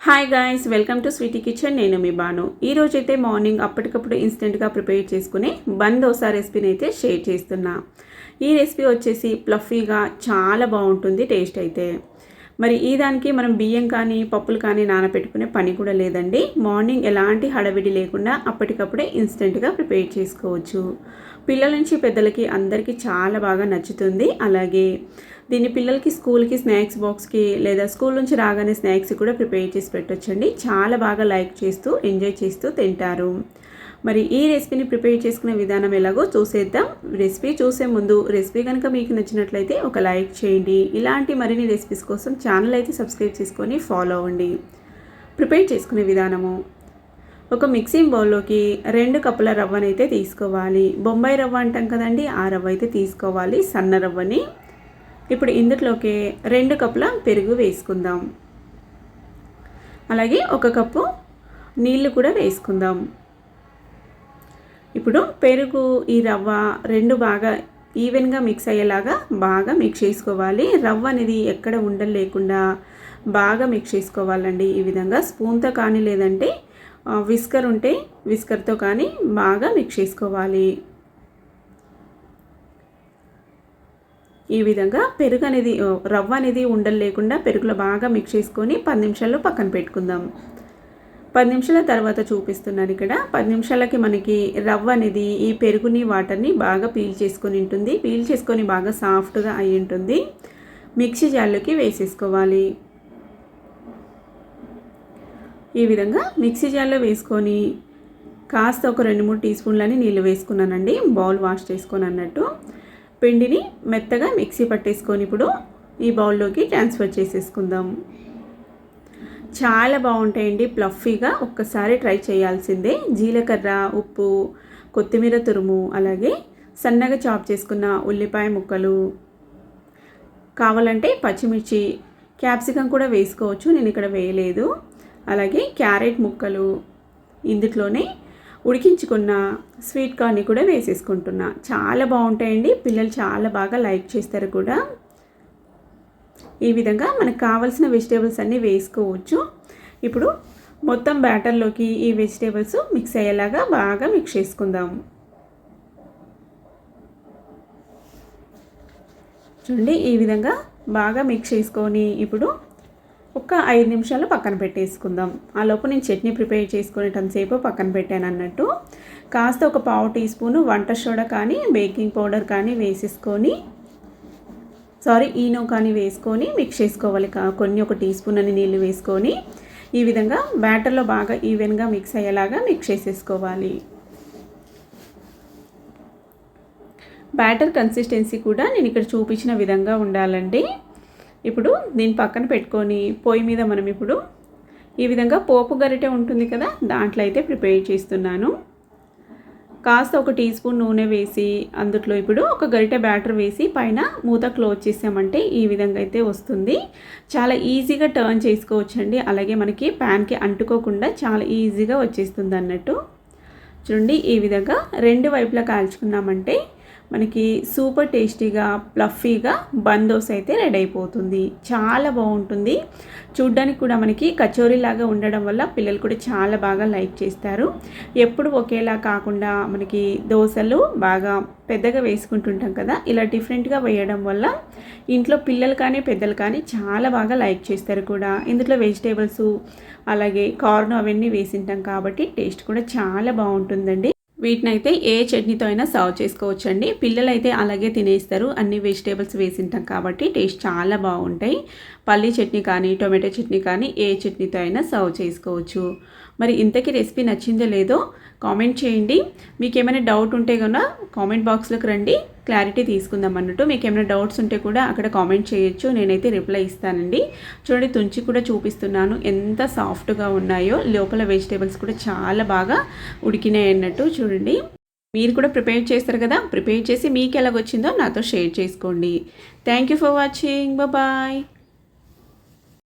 Hi guys, welcome to Sweety Kitchen. నేను మీ బాను. ఈ రోజైతే మార్నింగ్ అప్పటికప్పుడు ఇన్స్టెంట్గా ప్రిపేర్ చేసుకునే బన్ దోశ రెసిపీని అయితే షేర్ చేస్తున్నా. ఈ రెసిపీ వచ్చేసి ప్లఫీగా చాలా బాగుంటుంది టేస్ట్ అయితే. మరి ఈ దానికి మనం బియ్యం కానీ పప్పులు కానీ నానబెట్టుకునే పని కూడా లేదండి. మార్నింగ్ ఎలాంటి హడావిడి లేకుండా అప్పటికప్పుడే ఇన్స్టెంట్గా ప్రిపేర్ చేసుకోవచ్చు. పిల్లల నుంచి పెద్దలకి అందరికీ చాలా బాగా నచ్చుతుంది. అలాగే దీన్ని పిల్లలకి స్కూల్కి స్నాక్స్ బాక్స్కి లేదా స్కూల్ నుంచి రాగానే స్నాక్స్ కూడా ప్రిపేర్ చేసి పెట్టొచ్చండి. చాలా బాగా లైక్ చేస్తూ ఎంజాయ్ చేస్తూ తింటారు. మరి ఈ రెసిపీని ప్రిపేర్ చేసుకునే విధానం ఎలాగో చూసేద్దాం. రెసిపీ చూసే ముందు రెసిపీ కనుక మీకు నచ్చినట్లయితే ఒక లైక్ చేయండి. ఇలాంటి మరిన్ని రెసిపీస్ కోసం ఛానల్ అయితే సబ్స్క్రైబ్ చేసుకొని ఫాలో అవ్వండి. ప్రిపేర్ చేసుకునే విధానము: ఒక మిక్సింగ్ బౌల్లోకి 2 కప్పుల రవ్వనైతే తీసుకోవాలి. బొంబాయి రవ్వ అంటాం కదండి, ఆ రవ్వ అయితే తీసుకోవాలి, సన్న రవ్వని. ఇప్పుడు ఇందులోకి 2 కప్పుల పెరుగు వేసుకుందాం. అలాగే 1 కప్పు నీళ్ళు కూడా వేసుకుందాం. ఇప్పుడు పెరుగు ఈ రవ్వ 2 బాగా ఈవెన్గా మిక్స్ అయ్యేలాగా బాగా మిక్స్ చేసుకోవాలి. రవ్వ అనేది ఎక్కడ ఉండలు లేకుండా బాగా మిక్స్ చేసుకోవాలండి. ఈ విధంగా స్పూన్తో కానీ లేదంటే విస్కర్ ఉంటే విస్కర్తో కానీ బాగా మిక్స్ చేసుకోవాలి. ఈ విధంగా పెరుగు అనేది రవ్వ అనేది ఉండలు లేకుండా పెరుగులో బాగా మిక్స్ చేసుకొని 10 నిమిషాలు పక్కన పెట్టుకుందాం. 10 నిమిషాల తర్వాత చూపిస్తున్నాను. ఇక్కడ 10 నిమిషాలకి మనకి రవ్వ అనేది ఈ పెరుగుని వాటర్ని బాగా పీల్ చేసుకొని ఉంటుంది. పీల్ చేసుకొని బాగా సాఫ్ట్గా అయి ఉంటుంది. మిక్సీ జార్లోకి వేసేసుకోవాలి. ఈ విధంగా మిక్సీ జార్లో వేసుకొని కాస్త ఒక 2-3 టీ స్పూన్లని నీళ్ళు వేసుకున్నానండి, బౌల్ వాష్ చేసుకొని అన్నట్టు. పిండిని మెత్తగా మిక్సీ పట్టేసుకొని ఇప్పుడు ఈ బౌల్లోకి ట్రాన్స్ఫర్ చేసేసుకుందాం. చాలా బాగుంటాయండి ప్లఫీగా, ఒక్కసారి ట్రై చేయాల్సిందే. జీలకర్ర, ఉప్పు, కొత్తిమీర తురుము, అలాగే సన్నగా చాప్ చేసుకున్న ఉల్లిపాయ ముక్కలు, కావాలంటే పచ్చిమిర్చి, క్యాప్సికం కూడా వేసుకోవచ్చు, నేను ఇక్కడ వేయలేదు. అలాగే క్యారెట్ ముక్కలు, ఇందులోనే ఉడికించుకున్న స్వీట్ కార్న్ని కూడా వేసేసుకుంటున్నా. చాలా బాగుంటాయండి, పిల్లలు చాలా బాగా లైక్ చేస్తారు కూడా. ఈ విధంగా మనకు కావాల్సిన వెజిటేబుల్స్ అన్నీ వేసుకోవచ్చు. ఇప్పుడు మొత్తం బ్యాటర్లోకి ఈ వెజిటేబుల్స్ మిక్స్ అయ్యేలాగా బాగా మిక్స్ చేసుకుందాం. చూడండి, ఈ విధంగా బాగా మిక్స్ చేసుకొని ఇప్పుడు ఒక 5 నిమిషాలు పక్కన పెట్టేసుకుందాం. ఆ లోపు నేను చట్నీ ప్రిపేర్ చేసుకునేటంతసేపు పక్కన పెట్టాను అన్నట్టు. కాస్త ఒక పావు టీ స్పూను వంట సోడా కానీ బేకింగ్ పౌడర్ కానీ వేసేసుకొని ఈనో కానీ వేసుకొని మిక్స్ చేసుకోవాలి. కొన్ని ఒక టీ స్పూన్ అని నీళ్ళు వేసుకొని ఈ విధంగా బ్యాటర్లో బాగా ఈవెన్గా మిక్స్ అయ్యేలాగా మిక్స్ చేసేసుకోవాలి. బ్యాటర్ కన్సిస్టెన్సీ కూడా నేను ఇక్కడ చూపించిన విధంగా ఉండాలండి. ఇప్పుడు దీన్ని పక్కన పెట్టుకొని పొయ్యి మీద మనం ఇప్పుడు ఈ విధంగా పోపు గరిటె ఉంటుంది కదా, దాంట్లో అయితే ప్రిపేర్ చేస్తున్నాను. కాస్త ఒక టీ స్పూన్ నూనె వేసి అందులో ఇప్పుడు ఒక గరిటె బ్యాటర్ వేసి పైన మూత క్లోజ్ చేసామంటే ఈ విధంగా అయితే వస్తుంది. చాలా ఈజీగా టర్న్ చేసుకోవచ్చండి. అలాగే మనకి ప్యాన్కి అంటుకోకుండా చాలా ఈజీగా వచ్చేస్తుంది అన్నట్టు. చూడండి, ఈ విధంగా 2 వైపులా కాల్చుకున్నామంటే మనకి సూపర్ టేస్టీగా ప్లఫీగా బన్ దోశ అయితే రెడీ అయిపోతుంది. చాలా బాగుంటుంది. చూడ్డానికి కూడా మనకి కచోరీ లాగా ఉండడం వల్ల పిల్లలు కూడా చాలా బాగా లైక్ చేస్తారు. ఎప్పుడు ఒకేలా కాకుండా మనకి దోశలు బాగా పెద్దగా వేసుకుంటుంటాం కదా, ఇలా డిఫరెంట్గా వేయడం వల్ల ఇంట్లో పిల్లలు కానీ పెద్దలు కానీ చాలా బాగా లైక్ చేస్తారు కూడా. ఇందులో వెజిటేబుల్స్ అలాగే కార్న్ అవన్నీ వేసింటాం కాబట్టి టేస్ట్ కూడా చాలా బాగుంటుందండి. వీటిని అయితే ఏ చట్నీతో అయినా సర్వ్ చేసుకోవచ్చండి. పిల్లలు అయితే అలాగే తినేస్తారు, అన్ని వెజిటేబుల్స్ వేసింటాం కాబట్టి టేస్ట్ చాలా బాగుంటాయి. పల్లీ చట్నీ కానీ టొమాటో చట్నీ కానీ ఏ చట్నీతో అయినా సర్వ్ చేసుకోవచ్చు. మరి ఇంతకీ రెసిపీ నచ్చిందో లేదో కామెంట్ చేయండి. మీకు ఏమైనా డౌట్ ఉంటే కనుక కామెంట్ బాక్స్లోకి రండి, క్లారిటీ తీసుకుందాం అన్నట్టు. మీకు ఏమైనా డౌట్స్ ఉంటే కూడా అక్కడ కామెంట్ చేయొచ్చు, నేనైతే రిప్లై ఇస్తానండి. చూడండి, తుంచి కూడా చూపిస్తున్నాను ఎంత సాఫ్ట్గా ఉన్నాయో. లోపల వెజిటేబుల్స్ కూడా చాలా బాగా ఉడికినాయి అన్నట్టు. చూడండి, మీరు కూడా ప్రిపేర్ చేస్తారు కదా, ప్రిపేర్ చేసి మీకు ఎలాగొచ్చిందో నాతో షేర్ చేసుకోండి. Thank you for watching. Bye.